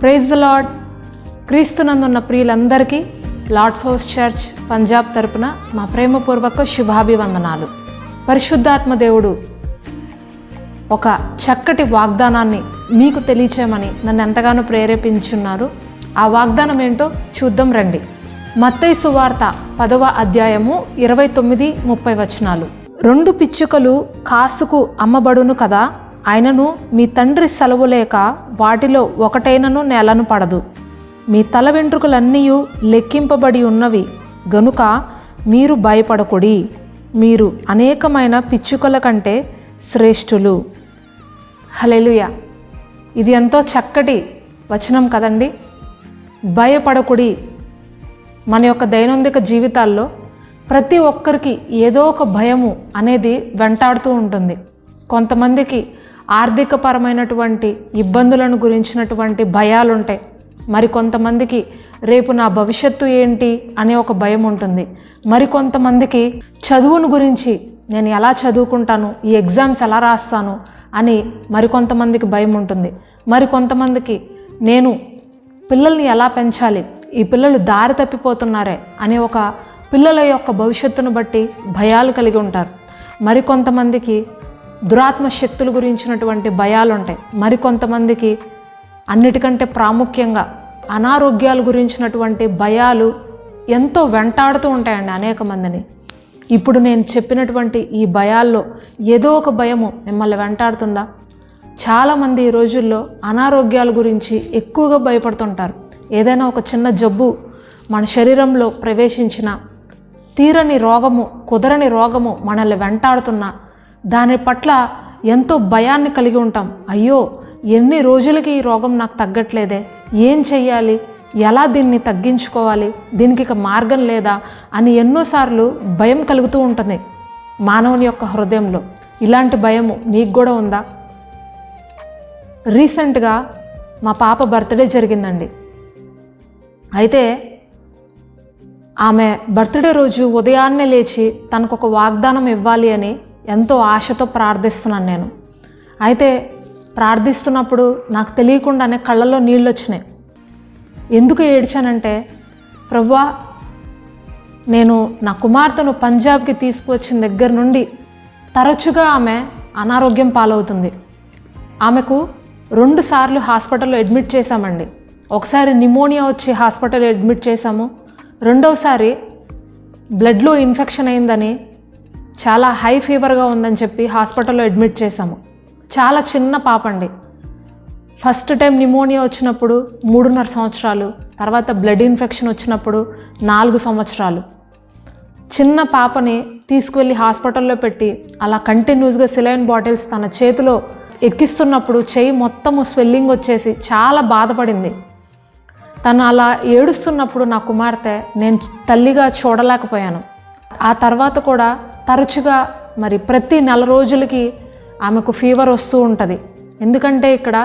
Praise the Lord. క్రీస్తునందున్న ప్రియులందరికీ Lord's House Church Punjab తరపున మా ప్రేమపూర్వక శుభాభివందనాలు. పరిశుద్ధాత్మ దేవుడు ఒక చక్కటి వాగ్దానాన్ని మీకు తెలియచేయమని నన్ను ఎంతగానో ప్రేరేపించున్నారు. ఆ వాగ్దానం ఏంటో చూద్దాం రండి. మత్తయి సువార్త 10వ అధ్యాయము 29-30 వచనాలు. 2 పిచ్చుకలు కాసుకు అమ్మబడును కదా, ఆయనను మీ తండ్రి సెలవు లేక వాటిలో ఒకటైనను నేలను పడదు. మీ తల వెంట్రుకలన్నీ లెక్కింపబడి ఉన్నవి గనుక మీరు భయపడకుడి. మీరు అనేకమైన పిచ్చుకల కంటే శ్రేష్ఠులు. హల్లెలూయా. ఇది ఎంతో చక్కటి వచనం కదండి. భయపడకుడి. మన యొక్క దైనందిక జీవితాల్లో ప్రతి ఒక్కరికి ఏదో ఒక భయము అనేది వెంటాడుతూ ఉంటుంది. కొంతమందికి ఆర్థికపరమైనటువంటి ఇబ్బందులను గురించినటువంటి భయాలు ఉంటాయి. మరి కొంతమందికి రేపు నా భవిష్యత్తు ఏంటి అనే ఒక భయం ఉంటుంది. మరి కొంతమందికి చదువును గురించి నేను ఎలా చదువుకుంటాను, ఈ ఎగ్జామ్స్ ఎలా రాస్తాను అని మరికొంతమందికి భయం ఉంటుంది. మరి కొంతమందికి నేను పిల్లల్ని ఎలా పెంచాలి, ఈ పిల్లలు దారి తప్పిపోతున్నారే అనే ఒక పిల్లల యొక్క భవిష్యత్తును బట్టి భయాలు కలిగి ఉంటారు. మరికొంతమందికి దురాత్మ శక్తుల గురించినటువంటి భయాలు ఉంటాయి. మరికొంతమందికి అన్నిటికంటే ప్రాముఖ్యంగా అనారోగ్యాల గురించినటువంటి భయాలు ఎంతో వెంటాడుతూ ఉంటాయండి అనేక మందిని. ఇప్పుడు నేను చెప్పినటువంటి ఈ భయాల్లో ఏదో ఒక భయము మిమ్మల్ని వెంటాడుతుందా? చాలామంది ఈ రోజుల్లో అనారోగ్యాల గురించి ఎక్కువగా భయపడుతుంటారు. ఏదైనా ఒక చిన్న జబ్బు మన శరీరంలో ప్రవేశించిన, తీరని రోగము, కుదరని రోగము మనల్ని వెంటాడుతున్నా దాని పట్ల ఎంతో భయాన్ని కలిగి ఉంటాం. అయ్యో, ఎన్ని రోజులకి ఈ రోగం నాకు తగ్గట్లేదే, ఏం చెయ్యాలి, ఎలా దీన్ని తగ్గించుకోవాలి, దీనికి ఇక మార్గం లేదా అని ఎన్నోసార్లు భయం కలుగుతూ ఉంటుంది మానవుని యొక్క హృదయంలో. ఇలాంటి భయము మీకు కూడా ఉందా? రీసెంట్గా మా పాప బర్త్డే జరిగిందండి. అయితే ఆమె బర్త్డే రోజు ఉదయాన్నే లేచి తనకు ఒక వాగ్దానం ఇవ్వాలి అని ఎంతో ఆశతో ప్రార్థిస్తున్నాను నేను. అయితే ప్రార్థిస్తున్నప్పుడు నాకు తెలియకుండానే కళ్ళలో నీళ్ళు వచ్చినాయి. ఎందుకు ఏడ్చానంటే, ప్రభువా, నేను నా కుమార్తెను పంజాబ్కి తీసుకువచ్చిన దగ్గర నుండి తరచుగా ఆమె అనారోగ్యం పాలవుతుంది. ఆమెకు 2 సార్లు హాస్పిటల్లో అడ్మిట్ చేశామండి. ఒకసారి నిమోనియా వచ్చి హాస్పిటల్లో అడ్మిట్ చేశాము. రెండవసారి బ్లడ్లో ఇన్ఫెక్షన్ అయిందని, చాలా హై ఫీవర్గా ఉందని చెప్పి హాస్పిటల్లో అడ్మిట్ చేశాము. చాలా చిన్న పాప అండి. ఫస్ట్ టైం నిమోనియా వచ్చినప్పుడు 3.5 సంవత్సరాలు, తర్వాత బ్లడ్ ఇన్ఫెక్షన్ వచ్చినప్పుడు 4 సంవత్సరాలు. చిన్న పాపని తీసుకువెళ్ళి హాస్పిటల్లో పెట్టి అలా కంటిన్యూస్గా సెలైన్ బాటిల్స్ తన చేతిలో ఎక్కిస్తున్నప్పుడు చెయ్యి మొత్తము స్వెల్లింగ్ వచ్చేసి చాలా బాధపడింది. తను అలా ఏడుస్తున్నప్పుడు నా కుమార్తె నేను తల్లిగా చూడలేకపోయాను. ఆ తర్వాత కూడా తరచుగా మరి ప్రతి 4 రోజులకి ఆమెకు ఫీవర్ వస్తూ ఉంటుంది. ఎందుకంటే ఇక్కడ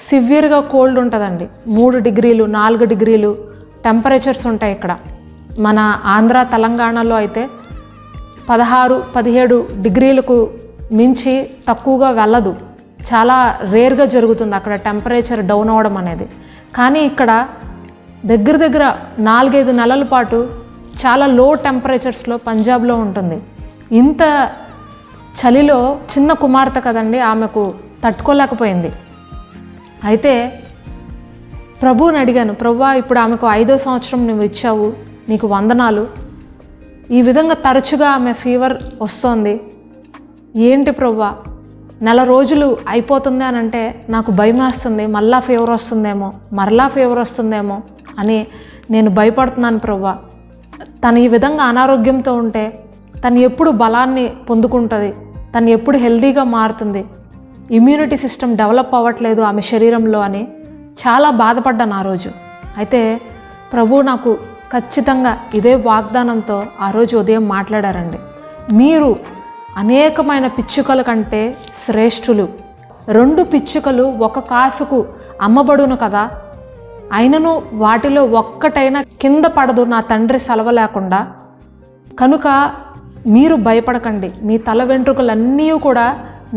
సివియర్గా కోల్డ్ ఉంటుందండి. 3 డిగ్రీలు 4 డిగ్రీలు టెంపరేచర్స్ ఉంటాయి ఇక్కడ. మన ఆంధ్ర తెలంగాణలో అయితే 16-17 డిగ్రీలకు మించి తక్కువగా వెళ్ళదు. చాలా రేర్గా జరుగుతుంది అక్కడ టెంపరేచర్ డౌన్ అవ్వడం అనేది. కానీ ఇక్కడ దగ్గర 4-5 నెలల పాటు చాలా లో టెంపరేచర్స్లో పంజాబ్లో ఉంటుంది. ఇంత చలిలో చిన్న కుమార్తె కదండి, ఆమెకు తట్టుకోలేకపోయింది. అయితే ప్రభువుని అడిగాను, ప్రభువా, ఇప్పుడు ఆమెకు 5వ సంవత్సరం నువ్వు ఇచ్చావు, నీకు వందనాలు. ఈ విధంగా తరచుగా ఆమె ఫీవర్ వస్తోంది, ఏంటి ప్రభువా, 4 రోజులు అయిపోతుంది అని అంటే నాకు భయం వేస్తుంది, మళ్ళా ఫీవర్ వస్తుందేమో, మరలా ఫీవర్ వస్తుందేమో అని నేను భయపడుతున్నాను ప్రభువా. తను ఈ విధంగా అనారోగ్యంతో ఉంటే తను ఎప్పుడు బలాన్ని పొందుకుంటుంది, తను ఎప్పుడు హెల్తీగా మారుతుంది, ఇమ్యూనిటీ సిస్టమ్ డెవలప్ అవ్వట్లేదు ఆమె శరీరంలో అని చాలా బాధపడ్డాను ఆ రోజు. అయితే ప్రభు నాకు ఖచ్చితంగా ఇదే వాగ్దానంతో ఆ రోజు ఉదయం మాట్లాడారండి. మీరు అనేకమైన పిచ్చుకల కంటే శ్రేష్ఠులు. 2 పిచ్చుకలు 1 కాసుకు అమ్మబడును కదా, అయినను వాటిలో ఒక్కటైనా కింద పడదు నా తండ్రి సెలవు లేకుండా. కనుక మీరు భయపడకండి, మీ తల వెంట్రుకలన్నీ కూడా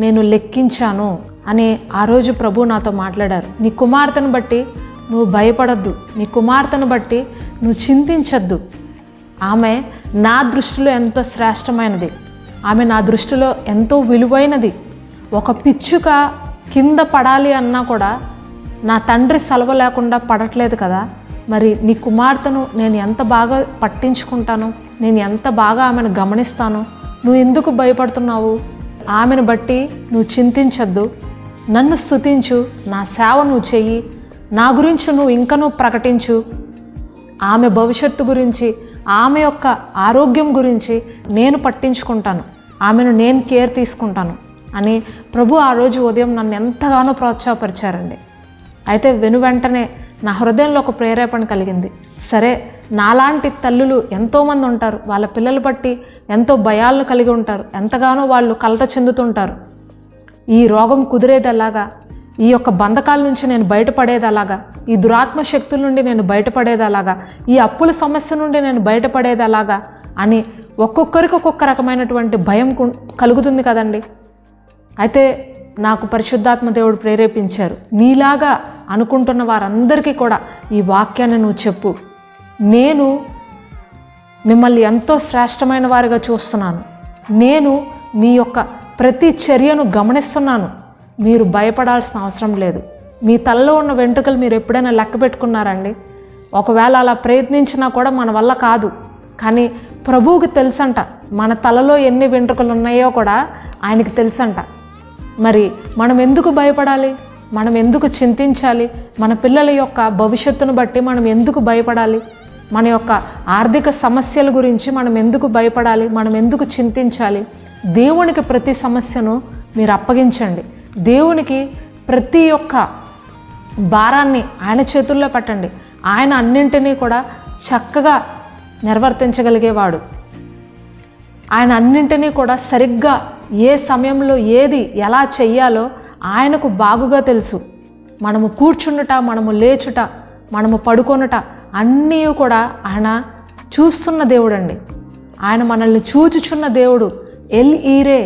నేను లెక్కించాను అని ఆ రోజు ప్రభు నాతో మాట్లాడారు. నీ కుమార్తెను బట్టి నువ్వు భయపడద్దు, నీ కుమార్తెను బట్టి నువ్వు చింతించద్దు. ఆమె నా దృష్టిలో ఎంతో శ్రేష్టమైనది, ఆమె నా దృష్టిలో ఎంతో విలువైనది. ఒక పిచ్చుక కింద పడాలి అన్నా కూడా నా తండ్రి సెలవు లేకుండా పడట్లేదు కదా, మరి నీ కుమార్తెను నేను ఎంత బాగా పట్టించుకుంటాను, నేను ఎంత బాగా ఆమెను గమనిస్తాను, నువ్వు ఎందుకు భయపడుతున్నావు? ఆమెను బట్టి నువ్వు చింతించద్దు, నన్ను స్తుతించు, నా సేవ నువ్వు చెయ్యి, నా గురించి నువ్వు ఇంకనూ ప్రకటించు, ఆమె భవిష్యత్తు గురించి, ఆమె యొక్క ఆరోగ్యం గురించి నేను పట్టించుకుంటాను, ఆమెను నేను కేర్ తీసుకుంటాను అని ప్రభు ఆ రోజు ఉదయం నన్ను ఎంతగానో ప్రోత్సాహపరిచారండి. అయితే వెనువెంటనే నా హృదయంలో ఒక ప్రేరేపణ కలిగింది. సరే, నాలాంటి తల్లులు ఎంతోమంది ఉంటారు, వాళ్ళ పిల్లలు బట్టి ఎంతో భయాలను కలిగి ఉంటారు, ఎంతగానో వాళ్ళు కలత చెందుతుంటారు. ఈ రోగం కుదిరేది ఎలాగా, ఈ యొక్క బంధకాల నుంచి నేను బయటపడేది అలాగా, ఈ దురాత్మ శక్తుల నుండి నేను బయటపడేది అలాగా, ఈ అప్పుల సమస్య నుండి నేను బయటపడేది అలాగా అని ఒక్కొక్కరికి ఒక్కొక్క రకమైనటువంటి భయం కలుగుతుంది కదండి. అయితే నాకు పరిశుద్ధాత్మ దేవుడు ప్రేరేపించారు, నీలాగా అనుకుంటున్న వారందరికీ కూడా ఈ వాక్యాన్ని నువ్వు చెప్పు. నేను మిమ్మల్ని ఎంతో శ్రేష్టమైన వారిగా చూస్తున్నాను, నేను మీ యొక్క ప్రతి చర్యను గమనిస్తున్నాను, మీరు భయపడాల్సిన అవసరం లేదు. మీ తలలో ఉన్న వెంట్రుకలు మీరు ఎప్పుడైనా లెక్క పెట్టుకున్నారండి? ఒకవేళ అలా ప్రయత్నించినా కూడా మన వల్ల కాదు, కానీ ప్రభువుకి తెలుసంట మన తలలో ఎన్ని వెంట్రుకలు ఉన్నాయో కూడా ఆయనకి తెలుసంట. మరి మనం ఎందుకు భయపడాలి, మనం ఎందుకు చింతించాలి, మన పిల్లల యొక్క భవిష్యత్తును బట్టి మనం ఎందుకు భయపడాలి, మన యొక్క ఆర్థిక సమస్యల గురించి మనం ఎందుకు భయపడాలి, మనం ఎందుకు చింతించాలి? దేవునికి ప్రతి సమస్యను మీరు అప్పగించండి, దేవునికి ప్రతి ఒక్క భారాన్ని ఆయన చేతుల్లో పెట్టండి. ఆయన అన్నింటినీ కూడా చక్కగా నిర్వర్తించగలిగేవాడు. ఆయన అన్నింటినీ కూడా సరిగ్గా ఏ సమయంలో ఏది ఎలా చెయ్యాలో ఆయనకు బాగుగా తెలుసు. మనము కూర్చుండుట, మనము లేచుట, మనము పడుకొనుట అన్నీ కూడా ఆయన చూస్తున్న దేవుడు అండి. ఆయన మనల్ని చూచుచున్న దేవుడు. ఎల్ ఈరే,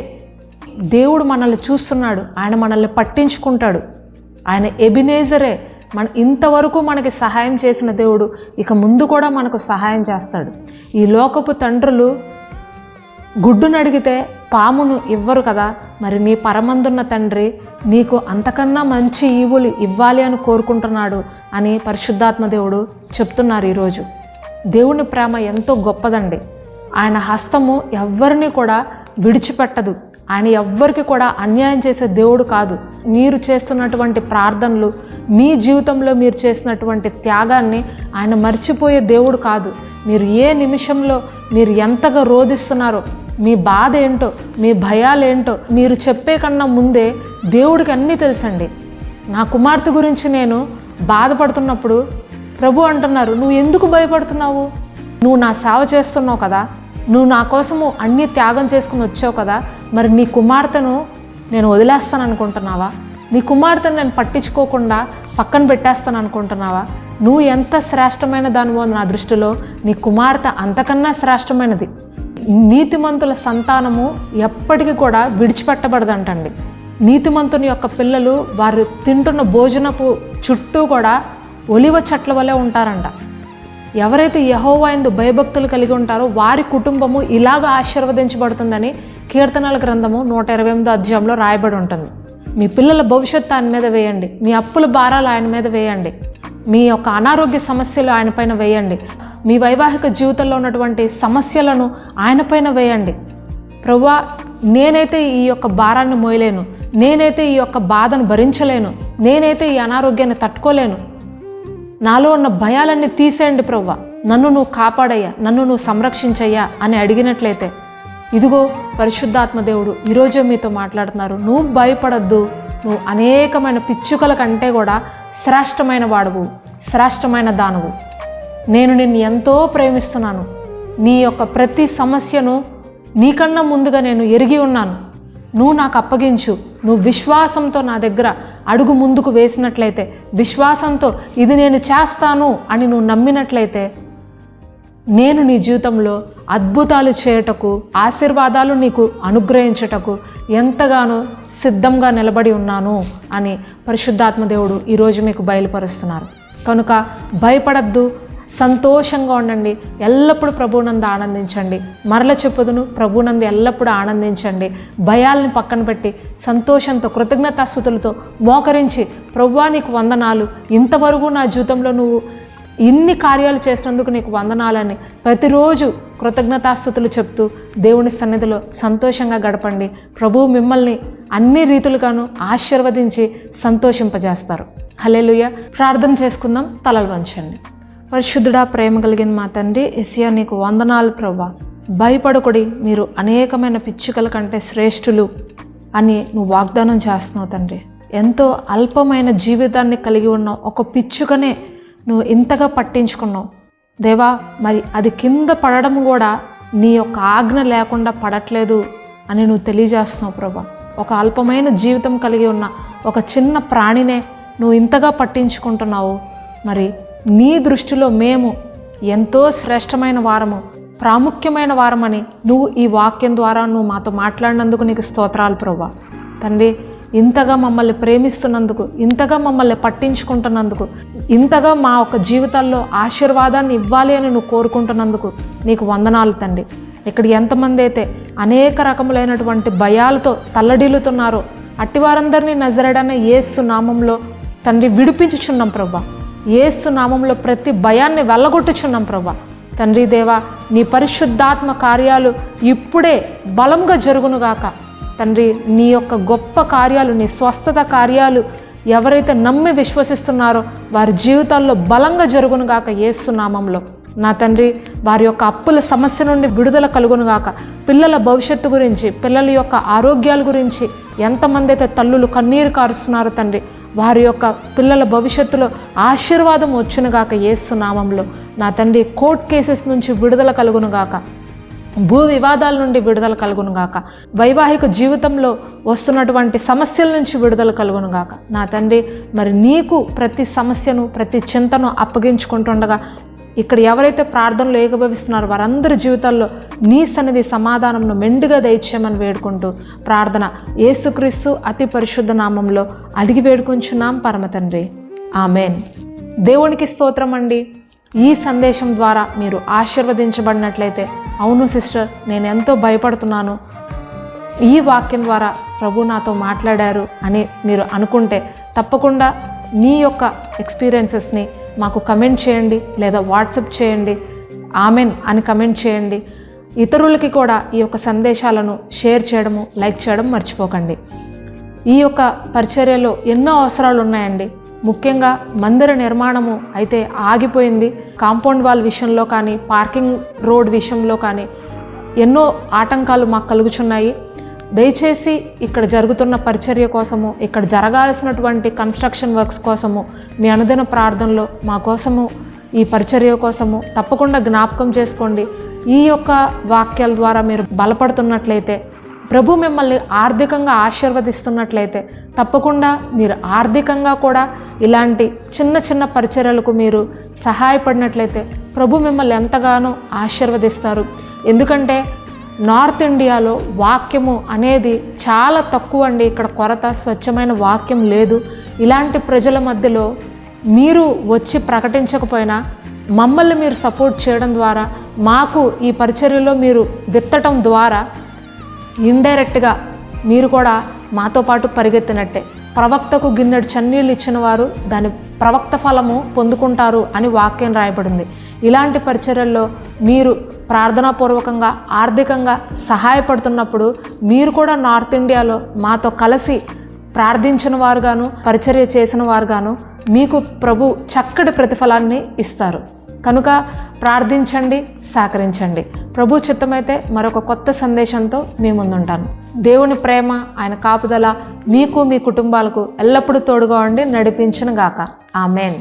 దేవుడు మనల్ని చూస్తున్నాడు, ఆయన మనల్ని పట్టించుకుంటాడు. ఆయన ఎబినేజరే, ఇంతవరకు మనకి సహాయం చేసిన దేవుడు ఇక ముందు కూడా మనకు సహాయం చేస్తాడు. ఈ లోకపు తండ్రులు గుడ్డును అడిగితే పామును ఇవ్వరు కదా, మరి నీ పరమందున్న తండ్రి నీకు అంతకన్నా మంచి ఈవులు ఇవ్వాలి అని కోరుకుంటున్నాడు అని పరిశుద్ధాత్మ దేవుడు చెప్తున్నారు ఈరోజు. దేవుని ప్రేమ ఎంతో గొప్పదండి. ఆయన హస్తము ఎవ్వరిని కూడా విడిచిపెట్టదు. ఆయన ఎవ్వరికి కూడా అన్యాయం చేసే దేవుడు కాదు. మీరు చేస్తున్నటువంటి ప్రార్థనలు, మీ జీవితంలో మీరు చేసినటువంటి త్యాగాన్ని ఆయన మర్చిపోయే దేవుడు కాదు. మీరు ఏ నిమిషంలో మీరు ఎంతగా రోధిస్తున్నారో, మీ బాధ ఏంటో, మీ భయాలేంటో మీరు చెప్పే కన్నా ముందే దేవుడికి అన్నీ తెలుసండి. నా కుమార్తె గురించి నేను బాధపడుతున్నప్పుడు ప్రభు అంటున్నారు, నువ్వు ఎందుకు భయపడుతున్నావు? నువ్వు నా సేవ చేస్తున్నావు కదా, నువ్వు నా కోసము అన్నీ త్యాగం చేసుకుని వచ్చావు కదా, మరి నీ కుమార్తెను నేను వదిలేస్తాను అనుకుంటున్నావా? నీ కుమార్తెను నేను పట్టించుకోకుండా పక్కన పెట్టేస్తాను అనుకుంటున్నావా? నువ్వు ఎంత శ్రేష్టమైన దానివో నా దృష్టిలో నీ కుమార్తె అంతకన్నా శ్రేష్టమైనది. నీతిమంతుల సంతానము ఎప్పటికీ కూడా విడిచిపెట్టబడదంటండి. నీతిమంతుని యొక్క పిల్లలు వారు తింటున్న భోజనపు చుట్టూ కూడా ఒలివ చెట్ల వలె ఉంటారంట. ఎవరైతే యెహోవా యందు భయభక్తులు కలిగి ఉంటారో వారి కుటుంబము ఇలాగ ఆశీర్వదించబడుతుందని కీర్తనల గ్రంథము 128 అధ్యాయంలో రాయబడి ఉంటుంది. మీ పిల్లల భవిష్యత్తు ఆయన మీద వేయండి, మీ అప్పుల భారాలు ఆయన మీద వేయండి, మీ యొక్క అనారోగ్య సమస్యలు ఆయన పైన వేయండి, మీ వైవాహిక జీవితంలో ఉన్నటువంటి సమస్యలను ఆయన పైన వేయండి. ప్రభువా, నేనైతే ఈ యొక్క భారాన్ని మోయలేను, నేనైతే ఈ యొక్క బాధను భరించలేను, నేనైతే ఈ అనారోగ్యాన్ని తట్టుకోలేను, నాలో ఉన్న భయాలన్నీ తీసేయండి ప్రభువా, నన్ను నువ్వు కాపాడయ్యా, నన్ను నువ్వు సంరక్షించయ్యా అని అడిగినట్లయితే, ఇదిగో పరిశుద్ధాత్మ దేవుడు ఈరోజే మీతో మాట్లాడుతున్నారు. నువ్వు భయపడద్దు, నువ్వు అనేకమైన పిచ్చుకల కంటే కూడా శ్రేష్టమైన వాడువు, శ్రేష్టమైన దానవు. నేను నిన్ను ఎంతో ప్రేమిస్తున్నాను. నీ యొక్క ప్రతి సమస్యను నీకన్నా ముందుగా నేను ఎరిగి ఉన్నాను. నువ్వు నాకు అప్పగించు. నువ్వు విశ్వాసంతో నా దగ్గర అడుగు ముందుకు వేసినట్లయితే, విశ్వాసంతో ఇది నేను చేస్తాను అని నువ్వు నమ్మినట్లయితే, నేను నీ జీవితంలో అద్భుతాలు చేయుటకు, ఆశీర్వాదాలు నీకు అనుగ్రహించుటకు ఎంతగానో సిద్ధంగా నిలబడి ఉన్నాను అని పరిశుద్ధాత్మ దేవుడు ఈరోజు మీకు బయలుపరుస్తున్నారు. కనుక భయపడద్దు, సంతోషంగా ఉండండి, ఎల్లప్పుడూ ప్రభువునందు ఆనందించండి. మరల చెప్పుదును, ప్రభువునందు ఎల్లప్పుడూ ఆనందించండి. భయాల్ని పక్కన పెట్టి సంతోషంతో కృతజ్ఞతాస్తుతులతో మోకరించి, ప్రభువా నీకు వందనాలు, ఇంతవరకు నా జీవితంలో నువ్వు ఇన్ని కార్యాలు చేసినందుకు నీకు వందనాలని ప్రతిరోజు కృతజ్ఞతాస్తుతులు చెప్తూ దేవుని సన్నిధిలో సంతోషంగా గడపండి. ప్రభువు మిమ్మల్ని అన్ని రీతులుగాను ఆశీర్వదించి సంతోషింపజేస్తారు. హల్లెలూయా. ప్రార్థన చేసుకుందాం. తలలు వంచండి. పరిశుద్ధుడా, ప్రేమ కలిగిన మా తండ్రి యేసయ్యా, నీకు వందనాలు ప్రభువా. భయపడకుడి, మీరు అనేకమైన పిచ్చుకల కంటే శ్రేష్ఠులు అని నువ్వు వాగ్దానం చేస్తున్నావు తండ్రి. ఎంతో అల్పమైన జీవితాన్ని కలిగి ఉన్నావు, ఒక పిచ్చుకనే నువ్వు ఇంతగా పట్టించుకున్నావు దేవా. మరి అది కింద పడడం కూడా నీ యొక్క ఆజ్ఞ లేకుండా పడట్లేదు అని నువ్వు తెలియజేస్తున్నావు ప్రభా. ఒక అల్పమైన జీవితం కలిగి ఉన్న ఒక చిన్న ప్రాణినే నువ్వు ఇంతగా పట్టించుకుంటున్నావు. మరి నీ దృష్టిలో మేము ఎంతో శ్రేష్టమైన వారము, ప్రాముఖ్యమైన వారమని నువ్వు ఈ వాక్యం ద్వారా నువ్వు మాతో మాట్లాడినందుకు నీకు స్తోత్రాలు ప్రభా. తండ్రి, ఇంతగా మమ్మల్ని ప్రేమిస్తున్నందుకు, ఇంతగా మమ్మల్ని పట్టించుకుంటున్నందుకు, ఇంతగా మా యొక్క జీవితాల్లో ఆశీర్వాదాన్ని ఇవ్వాలి అని నువ్వు కోరుకుంటున్నందుకు నీకు వందనాలు తండ్రి. ఇక్కడ ఎంతమంది అయితే అనేక రకములైనటువంటి భయాలతో తల్లడిల్లుతున్నారో అట్టివారందరినీ నజరేయుడైన యేసు నామంలో తండ్రి విడిపించుచున్నాం ప్రభా. యేసు నామంలో ప్రతి భయాన్ని వెళ్ళగొట్టుచున్నాం ప్రభా. తండ్రి దేవా, నీ పరిశుద్ధాత్మ కార్యాలు ఇప్పుడే బలంగా జరుగునుగాక తండ్రి. నీ యొక్క గొప్ప కార్యాలు, నీ స్వస్థత కార్యాలు ఎవరైతే నమ్మి విశ్వసిస్తున్నారో వారి జీవితాల్లో బలంగా జరుగునుగాక యేసు నామంలో. నా తండ్రి, వారి యొక్క అప్పుల సమస్య నుండి విడుదల కలుగునుగాక. పిల్లల భవిష్యత్తు గురించి, పిల్లల యొక్క ఆరోగ్యాల గురించి ఎంతమంది అయితే తల్లులు కన్నీరు కారుస్తున్నారో తండ్రి, వారి యొక్క పిల్లల భవిష్యత్తులో ఆశీర్వాదం వచ్చునుగాక యేసు నామంలో. నా తండ్రి, కోర్టు కేసెస్ నుంచి విడుదల కలుగునుగాక, భూ వివాదాల నుండి విడుదల కలుగునుగాక, వైవాహిక జీవితంలో వస్తున్నటువంటి సమస్యల నుంచి విడుదల కలుగునుగాక. నా తండ్రి, మరి నీకు ప్రతి సమస్యను, ప్రతి చింతను అప్పగించుకుంటుండగా ఇక్కడ ఎవరైతే ప్రార్థనలు ఏకీభవిస్తున్నారో వారందరి జీవితాల్లో నీ సన్నిధి సమాధానంను మెండుగా దయచేయమని వేడుకుంటూ ప్రార్థన యేసుక్రీస్తు అతి పరిశుద్ధ నామంలో అడిగి వేడుకుంటున్నాం పరమ తండ్రి. ఆమెన్. దేవునికి స్తోత్రం అండి. ఈ సందేశం ద్వారా మీరు ఆశీర్వదించబడినట్లయితే, అవును సిస్టర్, నేను ఎంతో భయపడుతున్నాను, ఈ వాక్యం ద్వారా ప్రభు నాతో మాట్లాడారు అని మీరు అనుకుంటే తప్పకుండా మీ యొక్క ఎక్స్పీరియన్సెస్ని మాకు కమెంట్ చేయండి, లేదా వాట్సాప్ చేయండి. ఆమెన్ అని కమెంట్ చేయండి. ఇతరులకి కూడా ఈ యొక్క సందేశాలను షేర్ చేయడము, లైక్ చేయడం మర్చిపోకండి. ఈ యొక్క పరిచర్యలో ఎన్నో అవసరాలు ఉన్నాయండి. ముఖ్యంగా మందిర నిర్మాణము అయితే ఆగిపోయింది. కాంపౌండ్ వాల్ విషయంలో కానీ, పార్కింగ్ రోడ్ విషయంలో కానీ ఎన్నో ఆటంకాలు మాకు కలుగుచున్నాయి. దయచేసి ఇక్కడ జరుగుతున్న పరిచర్య కోసము, ఇక్కడ జరగాల్సినటువంటి కన్స్ట్రక్షన్ వర్క్స్ కోసము మీ అనుదిన ప్రార్థనలో మా కోసము, ఈ పరిచర్య కోసము తప్పకుండా జ్ఞాపకం చేసుకోండి. ఈ యొక్క వాక్యాల ద్వారా మీరు బలపడుతున్నట్లయితే, ప్రభు మిమ్మల్ని ఆర్థికంగా ఆశీర్వదిస్తున్నట్లయితే తప్పకుండా మీరు ఆర్థికంగా కూడా ఇలాంటి చిన్న చిన్న పరిచర్యలకు మీరు సహాయపడినట్లయితే ప్రభు మిమ్మల్ని ఎంతగానో ఆశీర్వదిస్తారు. ఎందుకంటే నార్త్ ఇండియాలో వాక్యము అనేది చాలా తక్కువ అండి. ఇక్కడ కొరత, స్వచ్ఛమైన వాక్యం లేదు. ఇలాంటి ప్రజల మధ్యలో మీరు వచ్చి ప్రకటించకపోయినా మమ్మల్ని మీరు సపోర్ట్ చేయడం ద్వారా, మాకు ఈ పరిచర్యలో మీరు విత్తటం ద్వారా ఇండైరెక్ట్గా మీరు కూడా మాతో పాటు పరిగెత్తినట్టే. ప్రవక్తకు గిన్నెడు చన్నీళ్ళు ఇచ్చిన వారు దాని ప్రవక్త ఫలము పొందుకుంటారు అని వాక్యం రాయబడింది. ఇలాంటి పరిచర్యల్లో మీరు ప్రార్థనాపూర్వకంగా ఆర్థికంగా సహాయపడుతున్నప్పుడు మీరు కూడా నార్త్ ఇండియాలో మాతో కలిసి ప్రార్థించిన వారుగాను, పరిచర్య చేసిన వారుగాను మీకు ప్రభు చక్కటి ప్రతిఫలాన్ని ఇస్తారు. కనుక ప్రార్థించండి, సహకరించండి. ప్రభు చిత్తమైతే మరొక కొత్త సందేశంతో మీ ముందుంటాను. దేవుని ప్రేమ, ఆయన కాపుదల మీకు, మీ కుటుంబాలకు ఎల్లప్పుడూ తోడుగా ఉండి నడిపించును గాక. ఆమెన్.